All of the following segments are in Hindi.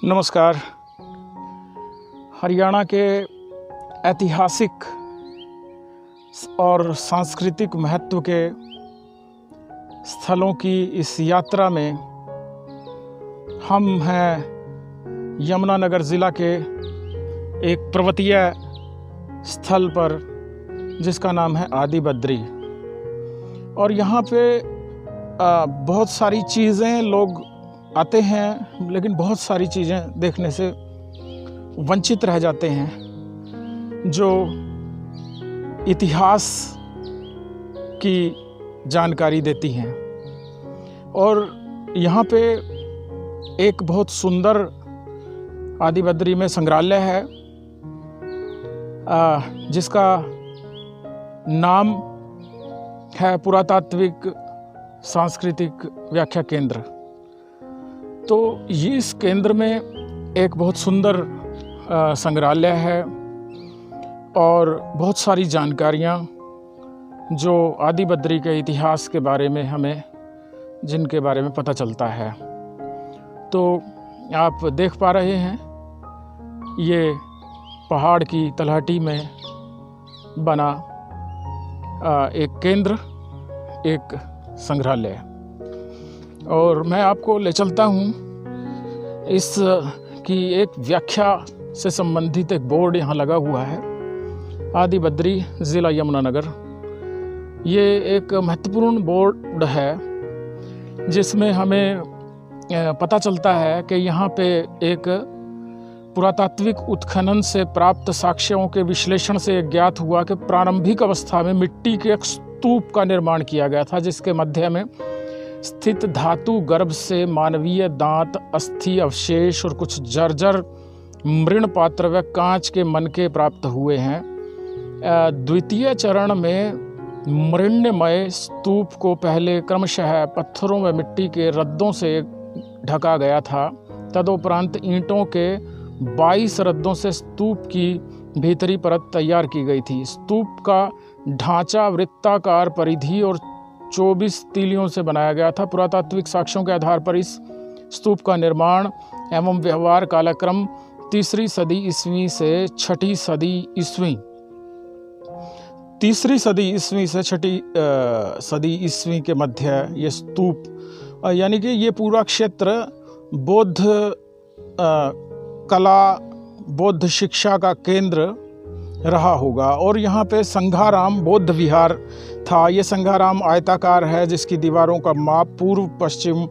नमस्कार। हरियाणा के ऐतिहासिक और सांस्कृतिक महत्व के स्थलों की इस यात्रा में हम हैं यमुनानगर ज़िला के एक पर्वतीय स्थल पर जिसका नाम है आदि बद्री। और यहाँ पे बहुत सारी चीज़ें लोग आते हैं, लेकिन बहुत सारी चीज़ें देखने से वंचित रह जाते हैं जो इतिहास की जानकारी देती हैं। और यहाँ पे एक बहुत सुंदर आदि बद्री में संग्रहालय है जिसका नाम है पुरातात्विक सांस्कृतिक व्याख्या केंद्र। तो ये इस केंद्र में एक बहुत सुंदर संग्रहालय है और बहुत सारी जानकारियाँ जो आदि बद्री के इतिहास के बारे में हमें जिनके बारे में पता चलता है। तो आप देख पा रहे हैं ये पहाड़ की तलहटी में बना एक केंद्र, एक संग्रहालय। और मैं आपको ले चलता हूँ इस की एक व्याख्या से संबंधित एक बोर्ड यहाँ लगा हुआ है, आदि बद्री ज़िला यमुनानगर। ये एक महत्वपूर्ण बोर्ड है जिसमें हमें पता चलता है कि यहाँ पे एक पुरातात्विक उत्खनन से प्राप्त साक्ष्यों के विश्लेषण से ज्ञात हुआ कि प्रारंभिक अवस्था में मिट्टी के एक स्तूप का निर्माण किया गया था, जिसके मध्य में स्थित धातु गर्भ से मानवीय दांत, अस्थि अवशेष और कुछ जर्जर मृण पात्र व कांच के मनके प्राप्त हुए हैं। द्वितीय चरण में मृण्मय स्तूप को पहले क्रमशः पत्थरों व मिट्टी के रद्दों से ढका गया था। तदुपरांत ईंटों के 22 रद्दों से स्तूप की भीतरी परत तैयार की गई थी। स्तूप का ढांचा वृत्ताकार परिधि और 24 तीलियों से बनाया गया था। पुरातात्विक साक्ष्यों के आधार पर इस स्तूप का निर्माण एवं व्यवहार कालक्रम 3री सदी ईस्वी से 6ठी सदी ईस्वी 3री सदी ईस्वी से 6ठी सदी ईस्वी के मध्य ये स्तूप, यानी कि ये पूरा क्षेत्र बौद्ध कला, बौद्ध शिक्षा का केंद्र रहा होगा। और यहाँ पे संघाराम बौद्ध विहार था। ये संघाराम आयताकार है जिसकी दीवारों का माप पूर्व पश्चिम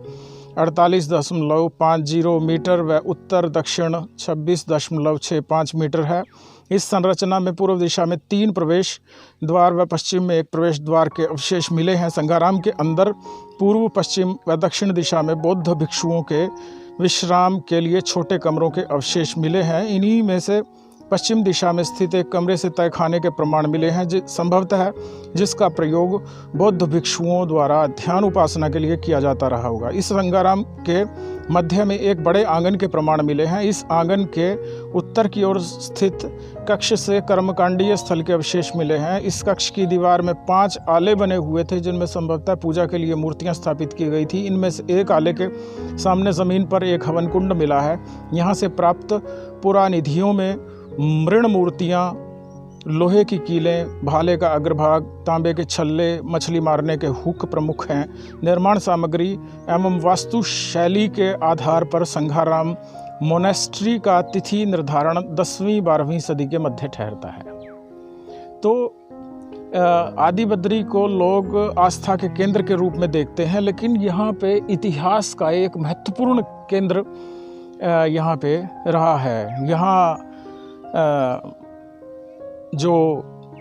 48.50 मीटर व उत्तर दक्षिण 26.65 मीटर है। इस संरचना में पूर्व दिशा में 3 प्रवेश द्वार व पश्चिम में 1 प्रवेश द्वार के अवशेष मिले हैं। संघाराम के अंदर पूर्व, पश्चिम व दक्षिण दिशा में बौद्ध भिक्षुओं के विश्राम के लिए छोटे कमरों के अवशेष मिले हैं। इन्हीं में से पश्चिम दिशा में स्थित एक कमरे से तय खाने के प्रमाण मिले हैं संभवतः जिसका प्रयोग बौद्ध भिक्षुओं द्वारा ध्यान उपासना के लिए किया जाता रहा होगा। इस संघाराम के मध्य में एक बड़े आंगन के प्रमाण मिले हैं। इस आंगन के उत्तर की ओर स्थित कक्ष से कर्मकांडीय स्थल के अवशेष मिले हैं। इस कक्ष की दीवार में 5 आले बने हुए थे जिनमें संभवतः पूजा के लिए मूर्तियां स्थापित की गई थी। इनमें से एक आले के सामने जमीन पर एक हवन कुंड मिला है। यहाँ से प्राप्त पुरानिधियों में मृण मूर्तियाँ, लोहे की कीलें, भाले का अग्रभाग, तांबे के छल्ले, मछली मारने के हुक प्रमुख हैं। निर्माण सामग्री एवं वास्तु शैली के आधार पर संघाराम मोनेस्ट्री का तिथि निर्धारण 10वीं-12वीं सदी के मध्य ठहरता है। तो आदि बद्री को लोग आस्था के केंद्र के रूप में देखते हैं, लेकिन यहाँ पे इतिहास का एक महत्वपूर्ण केंद्र यहाँ पे रहा है। यहाँ जो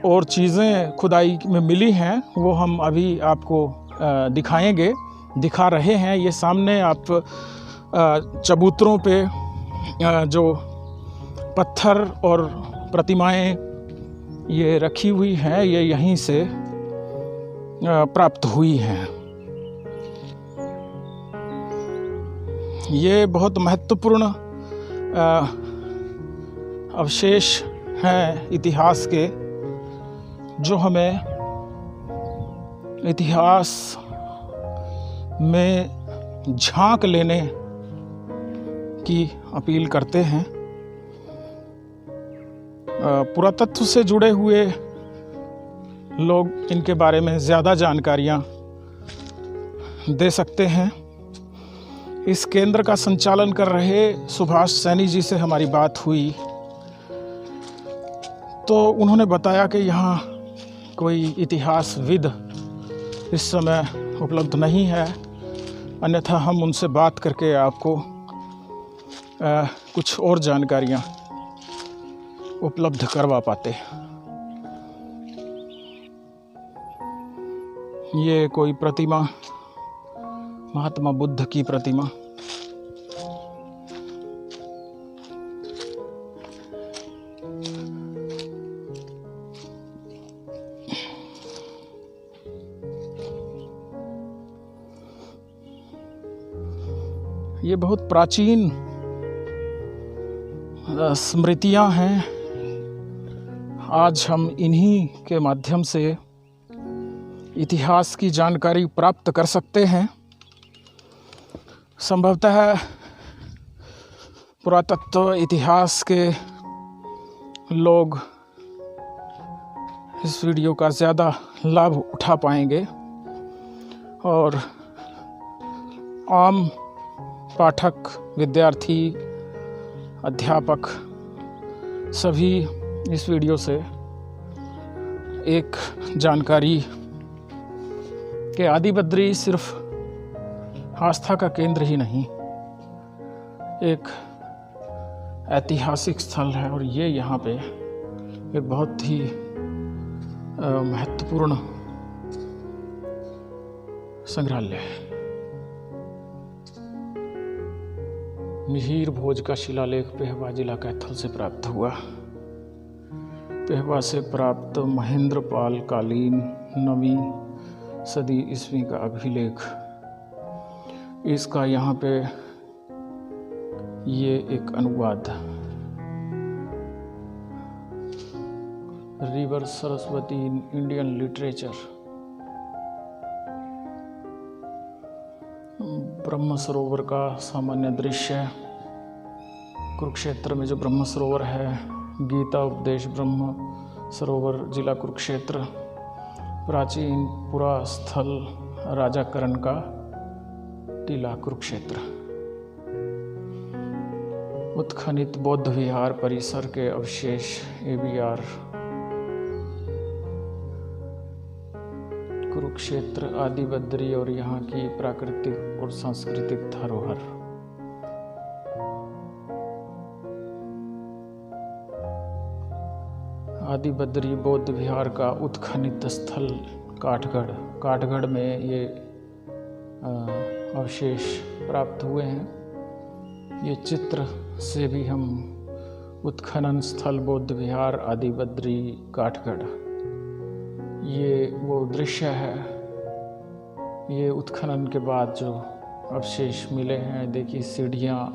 और चीज़ें खुदाई में मिली हैं वो हम अभी आपको दिखा रहे हैं। ये सामने आप चबूतरों पे जो पत्थर और प्रतिमाएं ये रखी हुई हैं, ये यहीं से प्राप्त हुई हैं। ये बहुत महत्वपूर्ण अवशेष हैं इतिहास के, जो हमें इतिहास में झांक लेने की अपील करते हैं। पुरातत्व से जुड़े हुए लोग इनके बारे में ज़्यादा जानकारियाँ दे सकते हैं। इस केंद्र का संचालन कर रहे सुभाष सैनी जी से हमारी बात हुई तो उन्होंने बताया कि यहाँ कोई इतिहासविद इस समय उपलब्ध नहीं है, अन्यथा हम उनसे बात करके आपको कुछ और जानकारियाँ उपलब्ध करवा पाते। ये कोई प्रतिमा, महात्मा बुद्ध की प्रतिमा, ये बहुत प्राचीन स्मृतियां हैं। आज हम इन्हीं के माध्यम से इतिहास की जानकारी प्राप्त कर सकते हैं। संभवतः पुरातत्व इतिहास के लोग इस वीडियो का ज़्यादा लाभ उठा पाएंगे और आम पाठक, विद्यार्थी, अध्यापक सभी इस वीडियो से एक जानकारी कि आदि बद्री सिर्फ आस्था का केंद्र ही नहीं, एक ऐतिहासिक स्थल है और ये यहाँ पे एक बहुत ही महत्वपूर्ण संग्रहालय है। मिहिर भोज का शिलालेख पेहवा जिला कैथल से प्राप्त हुआ। पेहवा से प्राप्त महेंद्रपाल कालीन 9वीं सदी ईस्वी का अभिलेख, इसका यहाँ पे ये एक अनुवाद river Saraswati in Indian literature, ब्रह्म सरोवर का सामान्य दृश्य, कुरुक्षेत्र में जो ब्रह्म सरोवर है, गीता उपदेश ब्रह्म सरोवर जिला कुरुक्षेत्र, प्राचीन पुरा स्थल राजा करण का टीला कुरुक्षेत्र, उत्खनित बौद्ध विहार परिसर के अवशेष ABR कुरुक्षेत्र, आदि बद्री और यहाँ की प्राकृतिक और सांस्कृतिक धरोहर। आदि बद्री बौद्ध विहार का उत्खनित स्थल काठगढ़, काठगढ़ में ये अवशेष प्राप्त हुए हैं। ये चित्र से भी हम उत्खनन स्थल बौद्ध विहार आदि बद्री काठगढ़, ये वो दृश्य है। ये उत्खनन के बाद जो अवशेष मिले हैं, देखिए सीढ़ियाँ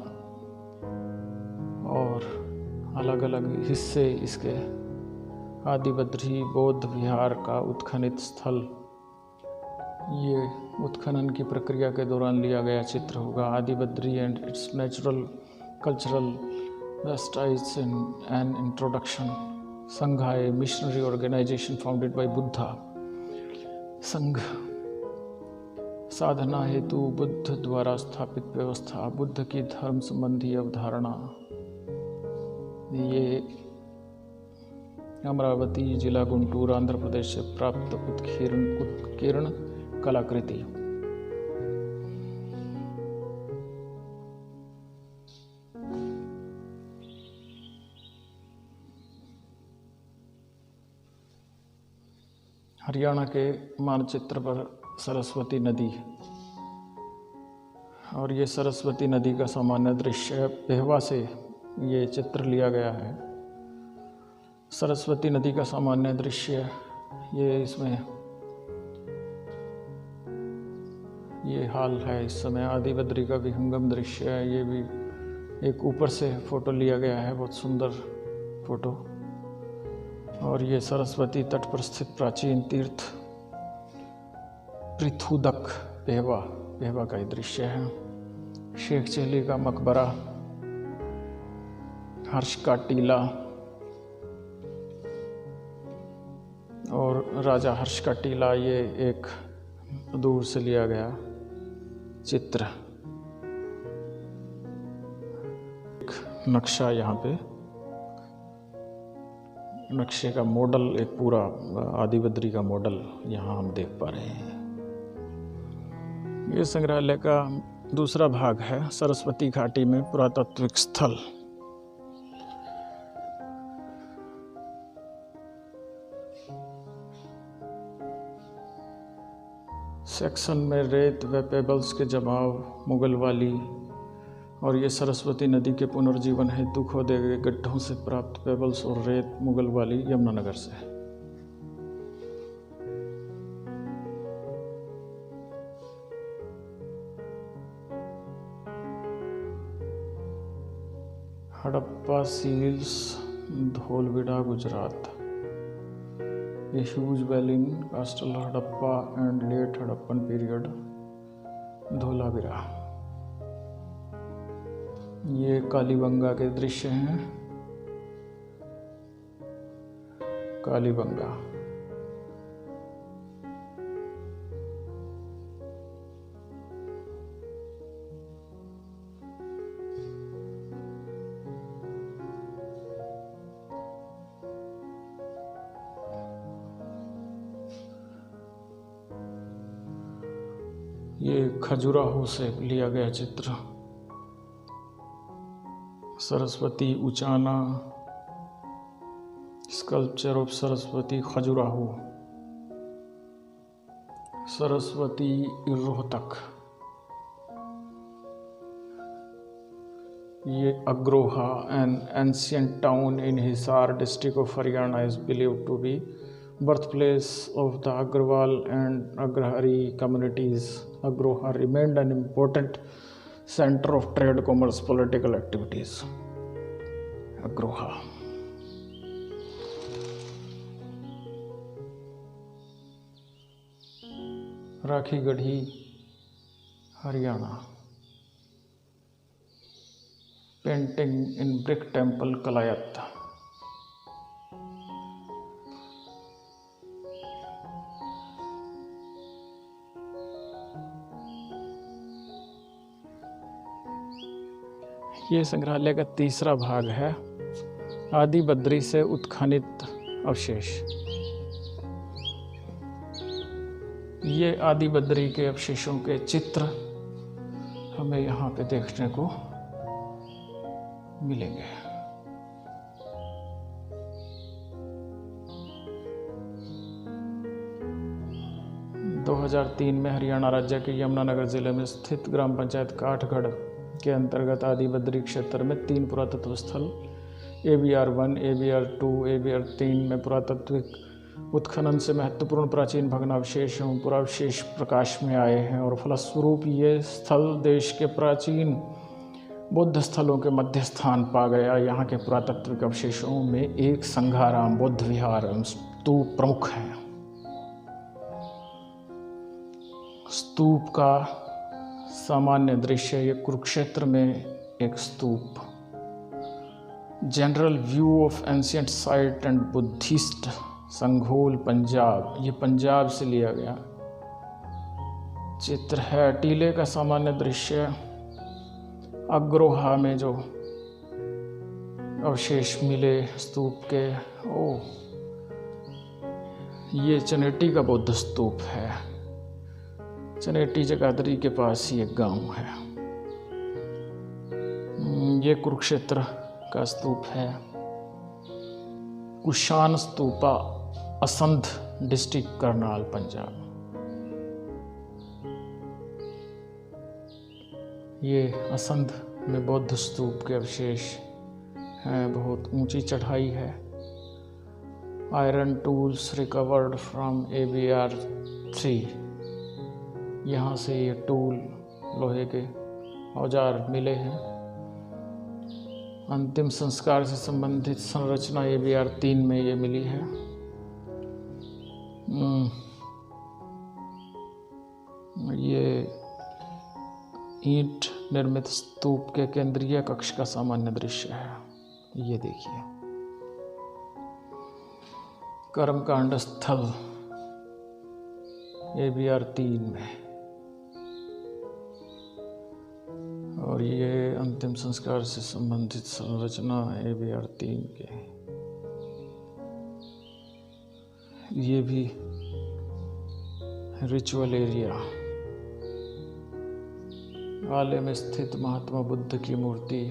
और अलग अलग हिस्से इसके। आदि बद्री बौद्ध विहार का उत्खनित स्थल, ये उत्खनन की प्रक्रिया के दौरान लिया गया चित्र होगा। आदि Badri and its natural cultural vestiges and introduction, संघाय missionary organization founded by Buddha. संघ साधना हेतु बुद्ध द्वारा स्थापित व्यवस्था, बुद्ध की धर्म संबंधी अवधारणा। ये अमरावती जिला गुंटूर आंध्र प्रदेश से प्राप्त उत्कीर्ण कलाकृति। हरियाणा के मानचित्र पर सरस्वती नदी, और ये सरस्वती नदी का सामान्य दृश्य पेहवा से ये चित्र लिया गया है। सरस्वती नदी का सामान्य दृश्य ये इसमें ये हाल है इस समय। आदि बद्री का विहंगम दृश्य है, ये भी एक ऊपर से फोटो लिया गया है, बहुत सुंदर फोटो। और ये सरस्वती तट पर स्थित प्राचीन तीर्थ पृथुदक पेहवा का ये दृश्य है। शेख चिली का मकबरा हर्ष का टीला और राजा हर्ष का टीला, ये एक दूर से लिया गया चित्र। एक नक्शा, यहाँ पे नक्शे का मॉडल, एक पूरा आदि बद्री का मॉडल यहाँ हम देख पा रहे हैं। ये संग्रहालय का दूसरा भाग है, सरस्वती घाटी में पुरातात्विक स्थल। सेक्शन में रेत व पेबल्स के जमाव, मुगल वाली, और ये सरस्वती नदी के पुनर्जीवन हेतु खोदे गए गड्ढों से प्राप्त पेबल्स और रेत, मुगल वाली, यमुनानगर से। Harappa seals, Dholavira, Gujarat. A huge well in Castle Hadappa and late Hadappan period, Dholavira. ये कालीबंगा के दृश्य हैं। कालीबंगा ये खजुराहो से लिया गया चित्र। Saraswati Uchana, sculpture of Saraswati Khajuraho. सरस्वती रोहतक, ये Agroha, an ancient town in Hisar district of Haryana, is believed to be birthplace of the Agrawal and Agrahari communities. Agroha remained an important center of trade, commerce, political activities. Agroha. Rakhigarhi, Haryana. Painting in brick temple, Kalayat. ये संग्रहालय का तीसरा भाग है, आदि बद्री से उत्खनित अवशेष। ये आदि बद्री के अवशेषों के चित्र हमें यहाँ पे देखने को मिलेंगे। दो 2003 में हरियाणा राज्य के यमुनानगर जिले में स्थित ग्राम पंचायत काठगढ़ के अंतर्गत आदि बद्री क्षेत्र में 3 पुरातत्व स्थल ABR 1, ABR 2, ABR 3 में पुरातात्विक उत्खनन से महत्वपूर्ण प्राचीन भग्नावशेष एवं पुरावशेष प्रकाश में आए हैं, और फलस्वरूप ये स्थल देश के प्राचीन बौद्ध स्थलों के मध्य स्थान पा गया। यहाँ के पुरातात्विक अवशेषों में एक संघाराम, बौद्ध विहार एवं स्तूप प्रमुख हैं। स्तूप का सामान्य दृश्य, ये कुरुक्षेत्र में एक स्तूप। General view of ancient site and Buddhist, Sanghol, Punjab. ये पंजाब से लिया गया चित्र है। टीले का सामान्य दृश्य, अग्रोहा में जो अवशेष मिले स्तूप के, ये चनेटी का बौद्ध स्तूप है। चनेटी जगाधरी के पास ही एक गांव है। ये कुरुक्षेत्र का स्तूप है। कुशान स्तूपा, असंध डिस्ट्रिक्ट, करनाल, पंजाब। ये असंध में बौद्ध स्तूप के अवशेष हैं। बहुत ऊंची चढ़ाई है। Iron tools recovered from ABR 3, यहाँ से ये टूल, लोहे के औजार मिले हैं। अंतिम संस्कार से संबंधित संरचना ABR 3 में ये मिली है। ये ईंट निर्मित स्तूप के केंद्रीय कक्ष का सामान्य दृश्य है। ये देखिए, कर्मकांड स्थल ABR 3 में, और ये अंतिम संस्कार से संबंधित संरचना ABR 3 के। ये भी रिचुअल एरिया, आले में स्थित महात्मा बुद्ध की मूर्ति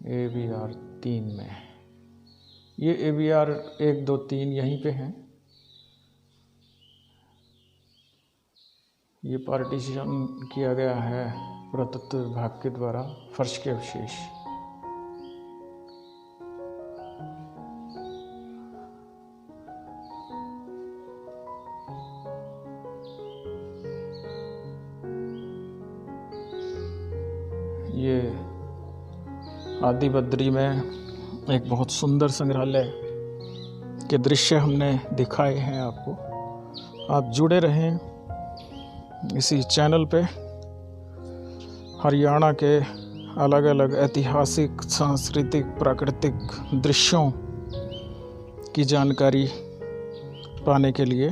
ABR 3 में। ये ABR 1, 2, 3 यहीं पे हैं। ये पार्टीशन किया गया है पुरातत्व विभाग के द्वारा, फर्श के अवशेष। ये आदि बद्री में एक बहुत सुंदर संग्रहालय के दृश्य हमने दिखाए हैं आपको। आप जुड़े रहें इसी चैनल पे। हरियाणा के अलग अलग ऐतिहासिक, सांस्कृतिक, प्राकृतिक दृश्यों की जानकारी पाने के लिए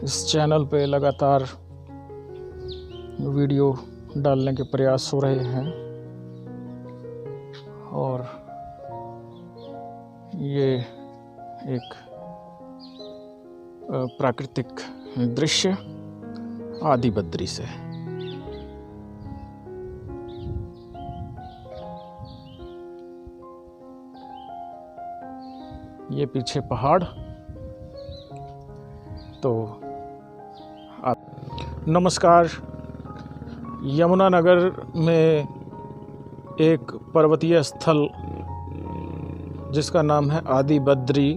इस चैनल पे लगातार वीडियो डालने के प्रयास हो रहे हैं। और ये एक प्राकृतिक दृश्य आदि बद्री से। ये पीछे पहाड़। तो नमस्कार। यमुनानगर में एक पर्वतीय स्थल जिसका नाम है आदि बद्री,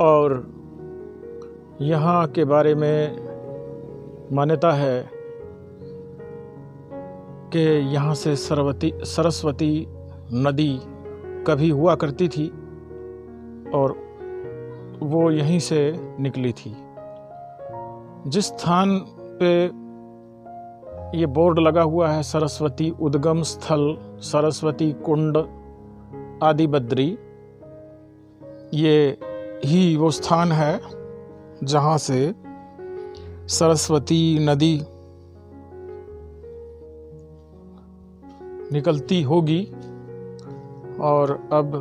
और यहाँ के बारे में मान्यता है कि यहाँ से सरस्वती नदी कभी हुआ करती थी और वो यहीं से निकली थी। जिस स्थान पे ये बोर्ड लगा हुआ है सरस्वती उद्गम स्थल, सरस्वती कुंड आदि बद्री, ये ही वो स्थान है जहाँ से सरस्वती नदी निकलती होगी। और अब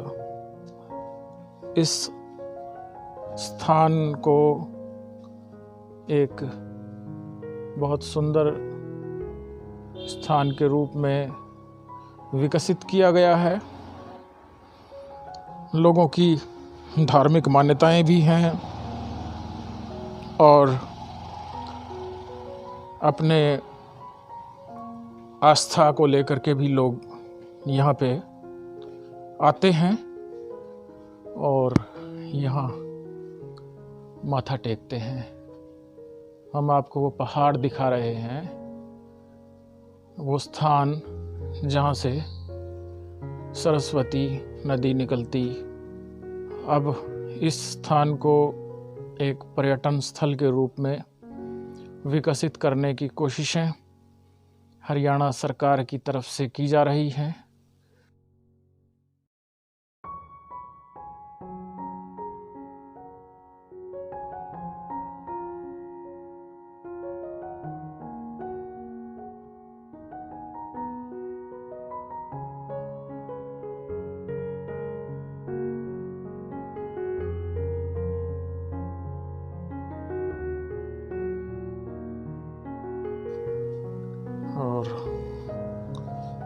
इस स्थान को एक बहुत सुंदर स्थान के रूप में विकसित किया गया है। लोगों की धार्मिक मान्यताएं भी हैं और अपने आस्था को लेकर के भी लोग यहाँ पे आते हैं और यहाँ माथा टेकते हैं। हम आपको वो पहाड़ दिखा रहे हैं, वो स्थान जहाँ से सरस्वती नदी निकलती। अब इस स्थान को एक पर्यटन स्थल के रूप में विकसित करने की कोशिशें हरियाणा सरकार की तरफ से की जा रही हैं। और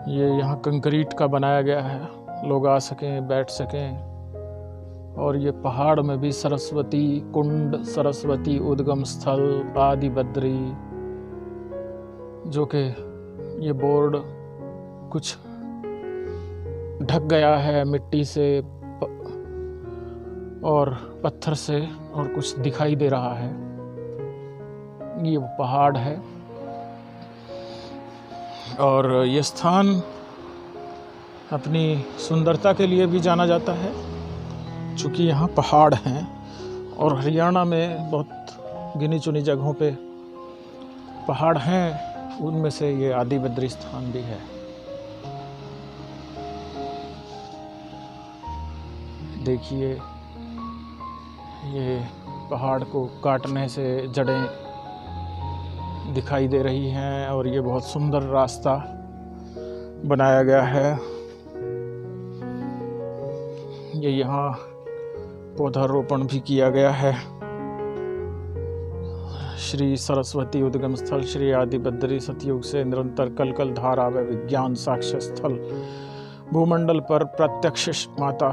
ये यहाँ कंक्रीट का बनाया गया है, लोग आ सकें, बैठ सकें। और ये पहाड़ में भी सरस्वती कुंड, सरस्वती उद्गम स्थल आदि बद्री, जो कि ये बोर्ड कुछ ढक गया है मिट्टी से और पत्थर से, और कुछ दिखाई दे रहा है। ये वो पहाड़ है और ये स्थान अपनी सुंदरता के लिए भी जाना जाता है, चूँकि यहाँ पहाड़ हैं। और हरियाणा में बहुत गिनी चुनी जगहों पे पहाड़ हैं, उनमें से ये आदि बद्री स्थान भी है। देखिए, ये पहाड़ को काटने से जड़ें दिखाई दे रही हैं और ये बहुत सुंदर रास्ता बनाया गया है। ये यहाँ पौधारोपण भी किया गया है। श्री सरस्वती उद्गम स्थल, श्री आदि बद्री सतयुग से निरंतर कल धारा व विज्ञान साक्ष्य स्थल, भूमंडल पर प्रत्यक्ष माता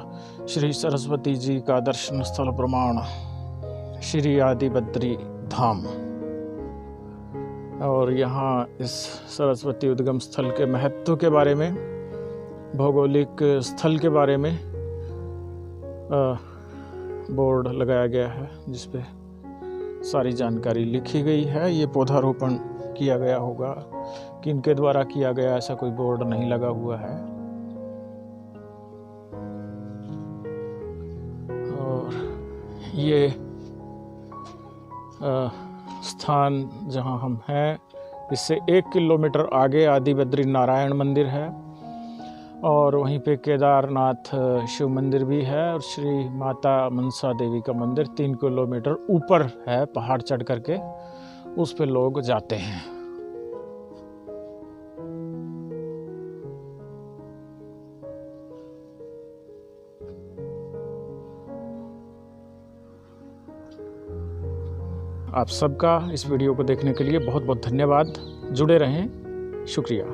श्री सरस्वती जी का दर्शन स्थल प्रमाण, श्री आदि बद्री धाम। और यहाँ इस सरस्वती उद्गम स्थल के महत्व के बारे में, भौगोलिक स्थल के बारे में बोर्ड लगाया गया है जिस पे सारी जानकारी लिखी गई है। ये पौधारोपण किया गया होगा, किनके द्वारा किया गया ऐसा कोई बोर्ड नहीं लगा हुआ है। और ये स्थान जहाँ हम हैं, इससे 1 किलोमीटर आगे आदि बद्री नारायण मंदिर है और वहीं पे केदारनाथ शिव मंदिर भी है और श्री माता मनसा देवी का मंदिर 3 किलोमीटर ऊपर है, पहाड़ चढ़ करके उस पे लोग जाते हैं। आप सबका इस वीडियो को देखने के लिए बहुत बहुत धन्यवाद। जुड़े रहें। शुक्रिया।